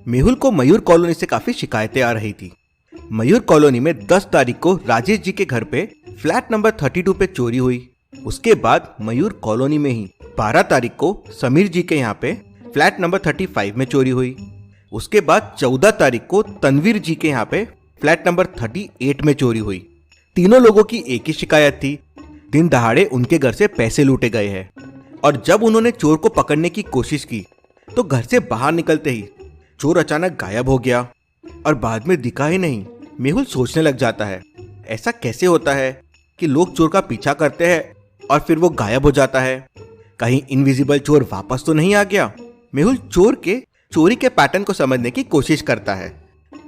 मेहुल को मयूर कॉलोनी से काफी शिकायतें आ रही थी। मयूर कॉलोनी में 10 तारीख को राजेश जी के घर पे फ्लैट नंबर 32 पे चोरी हुई। उसके बाद मयूर कॉलोनी में ही 12 तारीख को समीर जी के यहाँ पे फ्लैट नंबर 35 में चोरी हुई। उसके बाद 14 तारीख को तनवीर जी के यहाँ पे फ्लैट नंबर 38 में चोरी हुई। तीनों लोगों की एक ही शिकायत थी, दिन दहाड़े उनके घर से पैसे लूटे गए हैं। और जब उन्होंने चोर को पकड़ने की कोशिश की तो घर से बाहर निकलते ही चोर अचानक गायब हो गया और बाद में दिखा ही नहीं। मेहुल सोचने लग जाता है, ऐसा कैसे होता है कि लोग चोर का पीछा करते हैं और फिर वो गायब हो जाता है। कहीं इनविजिबल चोर वापस तो नहीं आ गया। मेहुल चोर के चोरी के पैटर्न को समझने की कोशिश करता है।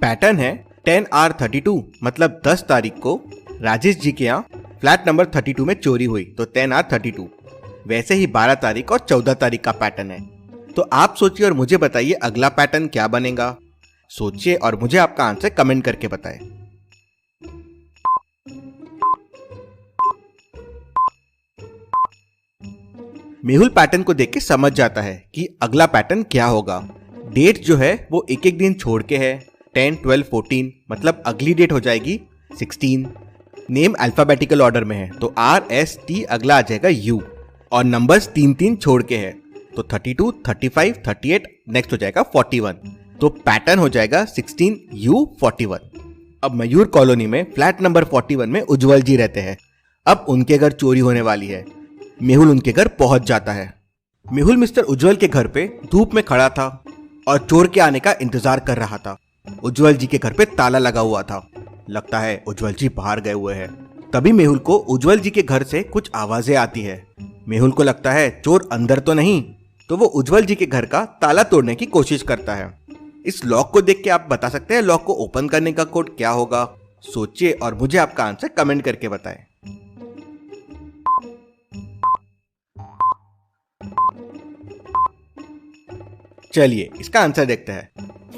पैटर्न है 10R32, मतलब 10 तारीख को राजेश जी के यहाँ फ्लैट नंबर 32 में चोरी हुई, तो 10R32। वैसे ही 12 तारीख और 14 तारीख का पैटर्न है। तो आप सोचिए और मुझे बताइए अगला पैटर्न क्या बनेगा। सोचिए और मुझे आपका आंसर कमेंट करके बताएं। मेहुल पैटर्न को देख के समझ जाता है कि अगला पैटर्न क्या होगा। डेट जो है वो एक एक दिन छोड़ के है, 10, 12, 14, मतलब अगली डेट हो जाएगी 16। नेम अल्फाबेटिकल ऑर्डर में है तो RST, अगला आ जाएगा U, और नंबर्स 3-3 छोड़ के है तो 32, 35, 38, नेक्स्ट हो जाएगा 41। तो पैटर्न हो जाएगा 16U41। अब मयूर कॉलोनी में फ्लैट नंबर 41 में उज्जवल जी रहते हैं। अब उनके घर चोरी होने वाली है। मेहुल उनके घर पहुंच जाता है। मेहुल मिस्टर उज्जवल के घर पे धूप में खड़ा था और चोर के आने का इंतजार कर रहा था। उज्जवल जी के घर पे ताला लगा हुआ था। लगता है उज्जवल जी बाहर गए हुए हैं। तभी मेहुल को उज्जवल जी के घर से कुछ आवाजें आती है। मेहुल को लगता है चोर अंदर तो नहीं, तो वो उज्जवल जी के घर का ताला तोड़ने की कोशिश करता है। इस लॉक को देख के आप बता सकते हैं लॉक को ओपन करने का कोड क्या होगा। सोचिए और मुझे आपका आंसर कमेंट करके बताएं। चलिए इसका आंसर देखते हैं।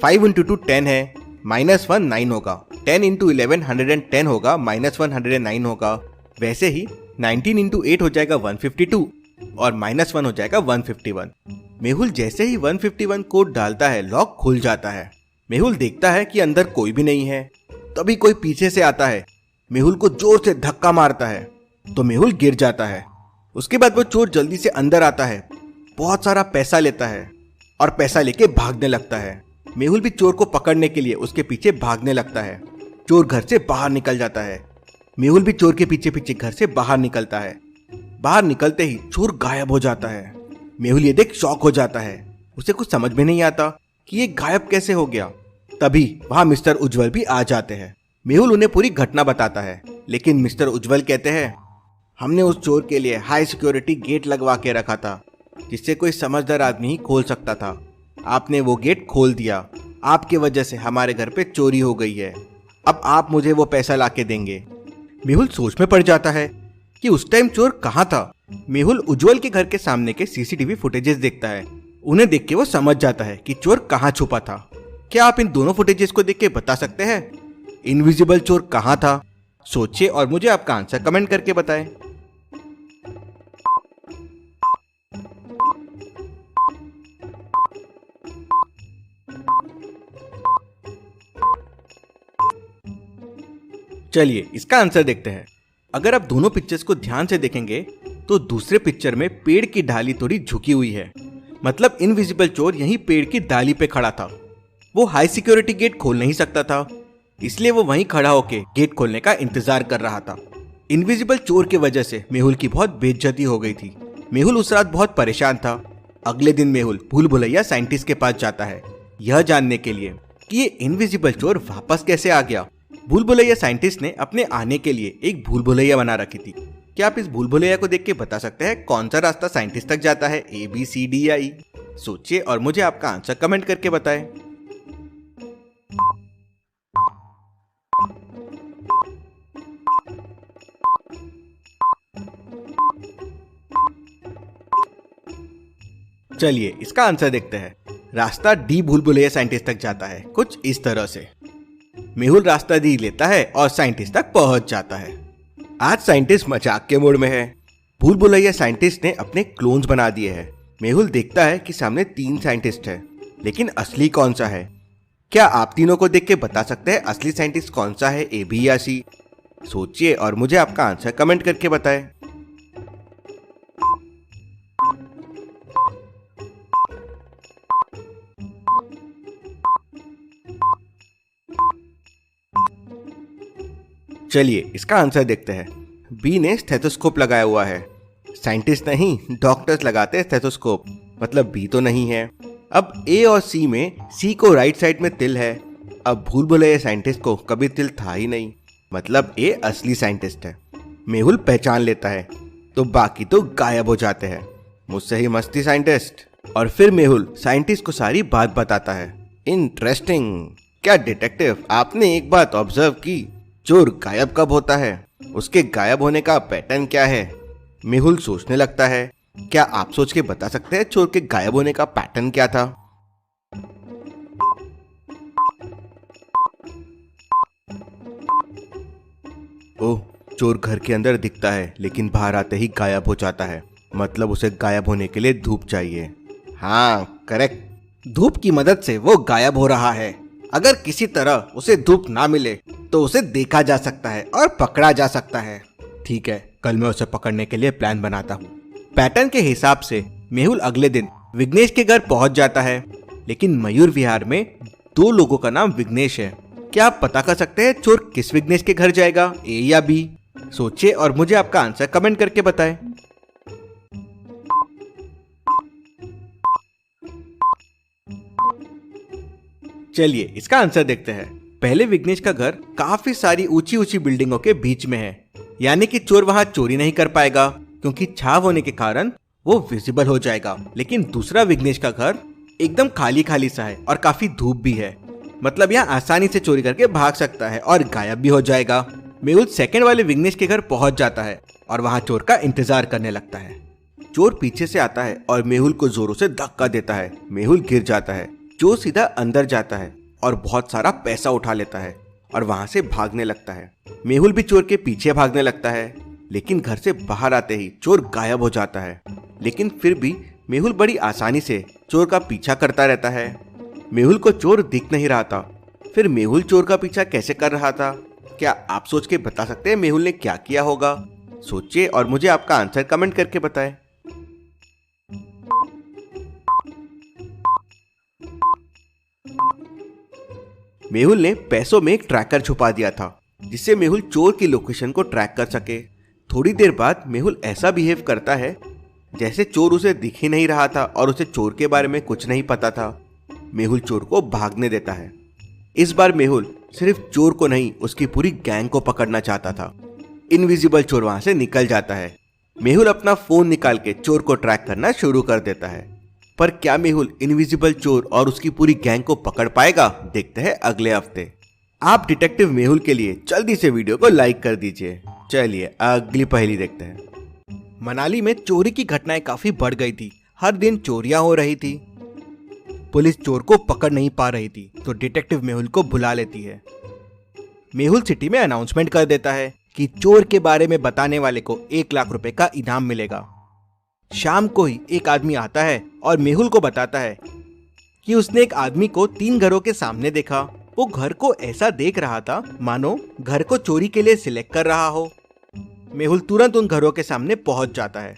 5 × 2 10 है, -1 9 होगा। 10 × 11 110 होगा, -1 109 होगा। वैसे ही 19 × 8 हो जाएगा 152 और -1 हो जाएगा 151। मेहुल जैसे ही 151 कोड डालता है लॉक खुल जाता है। मेहुल देखता है कि अंदर कोई भी नहीं है। तभी कोई पीछे से आता है, मेहुल को जोर से धक्का मारता है तो मेहुल गिर जाता है। उसके बाद वो चोर जल्दी से अंदर आता है, बहुत सारा पैसा लेता है और पैसा लेके भागने लगता है। मेहुल भी चोर को पकड़ने के लिए उसके पीछे भागने लगता है। चोर घर से बाहर निकल जाता है। मेहुल भी चोर के पीछे पीछे घर से बाहर निकलता है। बाहर निकलते ही चोर गायब हो जाता है। मेहुल ये देख शॉक हो जाता है। उसे कुछ समझ में नहीं आता कि ये गायब कैसे हो गया। तभी वहां मिस्टर उज्जवल भी आ जाते हैं। मेहुल उन्हें पूरी घटना बताता है, लेकिन मिस्टर उज्जवल कहते हैं हमने उस चोर के लिए हाई सिक्योरिटी गेट लगवा के रखा था, जिससे कोई समझदार आदमी ही खोल सकता था। आपने वो गेट खोल दिया। आपकी वजह से हमारे घर पे चोरी हो गई है। अब आप मुझे वो पैसा लाके देंगे। मेहुल सोच में पड़ जाता है कि उस टाइम चोर कहाँ था। मेहुल उज्जवल के घर के सामने के CCTV फुटेजेस देखता है। उन्हें देख के वो समझ जाता है कि चोर कहाँ छुपा था। क्या आप इन दोनों फुटेजेस को देख के बता सकते हैं इनविजिबल चोर कहाँ था? सोचिए और मुझे आपका आंसर कमेंट करके बताएं। चलिए इसका आंसर देखते हैं। अगर आप दोनों पिक्चर्स को ध्यान से देखेंगे तो दूसरे पिक्चर में पेड़ की डाली थोड़ी झुकी हुई है, मतलब इनविजिबल चोर यहीं पेड़ की डाली पे खड़ा था। वो हाई सिक्योरिटी गेट खोल नहीं सकता था, इसलिए वो वहीं खड़ा होके गेट खोलने का इंतजार कर रहा था। इनविजिबल चोर की वजह से मेहुल की बहुत बेइज्जती हो गई थी। मेहुल उस रात बहुत परेशान था। अगले दिन मेहुल भूल भुलैया साइंटिस्ट के पास जाता है, यह जानने के लिए कि ये इनविजिबल चोर वापस कैसे आ गया। भूल भुलैया साइंटिस्ट ने अपने आने के लिए एक भूल भुलैया बना रखी थी। क्या आप इस भूल भुलैया को देख के बता सकते हैं कौन सा रास्ता साइंटिस्ट तक जाता है, ABCD या E? सोचिए और मुझे आपका आंसर कमेंट करके बताएं। चलिए इसका आंसर देखते हैं। रास्ता D भूल भुलैया साइंटिस्ट तक जाता है कुछ इस तरह से। मेहुल रास्ता D लेता है और साइंटिस्ट तक पहुंच जाता है। आज साइंटिस्ट मजाक के मूड में है। भूल भुलैया साइंटिस्ट ने अपने क्लोन्स बना दिए हैं। मेहुल देखता है कि सामने 3 साइंटिस्ट हैं, लेकिन असली कौन सा है क्या आप तीनों को देख के बता सकते हैं असली साइंटिस्ट कौन सा है, ए बी या सी? सोचिए और मुझे आपका आंसर कमेंट करके बताएं। चलिए इसका आंसर देखते हैं। बी ने स्टेथोस्कोप लगाया हुआ है। साइंटिस्ट नहीं, डॉक्टर्स लगाते हैं स्टेथोस्कोप, मतलब बी तो नहीं है। अब ए और सी में सी को राइट साइड में तिल है। अब भूल भुलैया साइंटिस्ट को कभी तिल था ही नहीं, मतलब ए असली साइंटिस्ट है। मेहुल पहचान लेता है तो बाकी तो गायब हो जाते हैं। मुझसे ही मस्ती साइंटिस्ट। और फिर मेहुल साइंटिस्ट को सारी बात बताता है। इंटरेस्टिंग। क्या डिटेक्टिव, आपने एक बात ऑब्जर्व की? चोर गायब कब होता है? उसके गायब होने का पैटर्न क्या है? मेहुल सोचने लगता है। क्या आप सोच के बता सकते हैं चोर के गायब होने का पैटर्न क्या था? ओह, चोर घर के अंदर दिखता है लेकिन बाहर आते ही गायब हो जाता है, मतलब उसे गायब होने के लिए धूप चाहिए। हाँ, करेक्ट। धूप की मदद से वो गायब हो रहा है। अगर किसी तरह उसे धूप ना मिले तो उसे देखा जा सकता है और पकड़ा जा सकता है। ठीक है, कल मैं उसे पकड़ने के लिए प्लान बनाता हूँ। पैटर्न के हिसाब से मेहुल अगले दिन विघ्नेश के घर पहुंच जाता है, लेकिन मयूर विहार में 2 लोगों का नाम विघ्नेश है। क्या आप पता कर सकते हैं चोर किस विघ्नेश के घर जाएगा, ए या बी? सोचिए और मुझे आपका आंसर कमेंट करके बताएं। चलिए इसका आंसर देखते हैं। पहले विघ्नेश का घर काफी सारी ऊंची ऊंची बिल्डिंगों के बीच में है, यानी कि चोर वहां चोरी नहीं कर पाएगा क्योंकि छाव होने के कारण वो विजिबल हो जाएगा। लेकिन दूसरा विघ्नेश का घर एकदम खाली खाली सा है और काफी धूप भी है, मतलब यहाँ आसानी से चोरी करके भाग सकता है और गायब भी हो जाएगा। मेहुल सेकंड वाले विघ्नेश के घर पहुंच जाता है और वहां चोर का इंतजार करने लगता है। चोर पीछे से आता है और मेहुल को जोरों से धक्का देता है। मेहुल गिर जाता है। चोर सीधा अंदर जाता है और बहुत सारा पैसा उठा लेता है और वहां से भागने लगता है। मेहुल भी चोर के पीछे भागने लगता है, लेकिन घर से बाहर आते ही चोर गायब हो जाता है। लेकिन फिर भी मेहुल बड़ी आसानी से चोर का पीछा करता रहता है। मेहुल को चोर दिख नहीं रहा था। फिर मेहुल चोर का पीछा कैसे कर रहा था? क्या आप सोच के बता सकते हैं मेहुल ने क्या किया होगा? सोचिए और मुझे आपका आंसर कमेंट करके बताएं। मेहुल ने पैसों में एक ट्रैकर छुपा दिया था, जिससे मेहुल चोर की लोकेशन को ट्रैक कर सके। थोड़ी देर बाद मेहुल ऐसा बिहेव करता है जैसे चोर उसे दिख ही नहीं रहा था और उसे चोर के बारे में कुछ नहीं पता था। मेहुल चोर को भागने देता है। इस बार मेहुल सिर्फ चोर को नहीं, उसकी पूरी गैंग को पकड़ना चाहता था। इनविजिबल चोर वहां से निकल जाता है। मेहुल अपना फोन निकाल के चोर को ट्रैक करना शुरू कर देता है। पर क्या मेहुल इनविजिबल चोर और उसकी पूरी गैंग को पकड़ पाएगा? देखते हैं अगले हफ्ते। आप डिटेक्टिव मेहुल के लिए जल्दी से वीडियो को लाइक कर दीजिए। चलिए अगली पहेली देखते हैं। मनाली में चोरी की घटनाएं काफी बढ़ गई थी। हर दिन चोरियां हो रही थी। पुलिस चोर को पकड़ नहीं पा रही थी, तो डिटेक्टिव मेहुल को बुला लेती है। मेहुल सिटी में अनाउंसमेंट कर देता है कि चोर के बारे में बताने वाले को 1 लाख रुपए का इनाम मिलेगा। शाम को ही एक आदमी आता है और मेहुल को बताता है कि उसने एक आदमी को 3 घरों के सामने देखा। वो घर को ऐसा देख रहा था मानो घर को चोरी के लिए सिलेक्ट कर रहा हो। मेहुल तुरंत उन घरों के सामने पहुंच जाता है।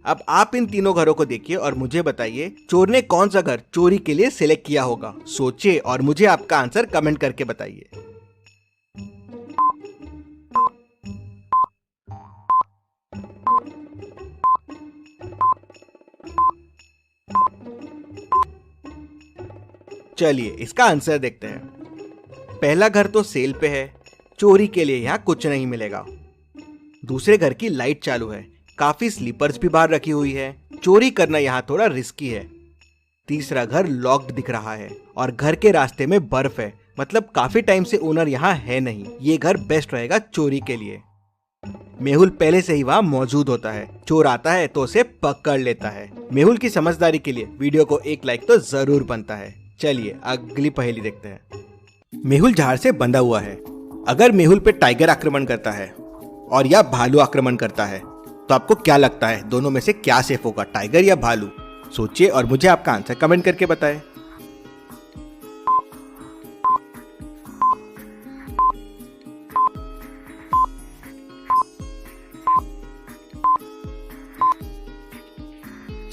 अब आप इन तीनों घरों को देखिए और मुझे बताइए चोर ने कौन सा घर चोरी के लिए सिलेक्ट किया होगा। सोचिए और मुझे आपका आंसर कमेंट करके बताइए। चलिए इसका आंसर देखते हैं। पहला घर तो सेल पे है, चोरी के लिए यहाँ कुछ नहीं मिलेगा। दूसरे घर की लाइट चालू है, काफी स्लीपर्स भी बाहर रखी हुई है, चोरी करना यहाँ थोड़ा रिस्की है। तीसरा घर लॉक्ड दिख रहा है और घर के रास्ते में बर्फ है, मतलब काफी टाइम से ओनर यहाँ है नहीं। ये घर बेस्ट रहेगा चोरी के लिए। मेहुल पहले से ही वहाँ मौजूद होता है। चोर आता है तो उसे पकड़ लेता है। मेहुल की समझदारी के लिए वीडियो को 1 लाइक तो जरूर बनता है। चलिए अगली पहेली देखते हैं। मेहुल झाड़ से बंधा हुआ है। अगर मेहुल पे टाइगर आक्रमण करता है और या भालू आक्रमण करता है तो आपको क्या लगता है दोनों में से क्या सेफ होगा, टाइगर या भालू? सोचिए और मुझे आपका आंसर कमेंट करके बताएं।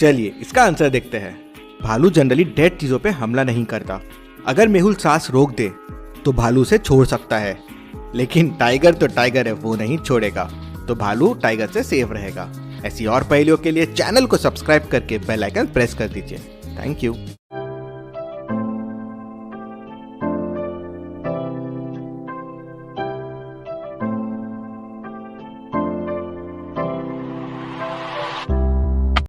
चलिए इसका आंसर देखते हैं। भालू जनरली डेड चीजों पे हमला नहीं करता। अगर मेहुल सांस रोक दे तो भालू उसे छोड़ सकता है, लेकिन टाइगर तो टाइगर है, वो नहीं छोड़ेगा। तो भालू टाइगर से सेफ रहेगा। ऐसी और पहेलियों के लिए चैनल को सब्सक्राइब करके बेल आइकन प्रेस कर दीजिए। Thank you.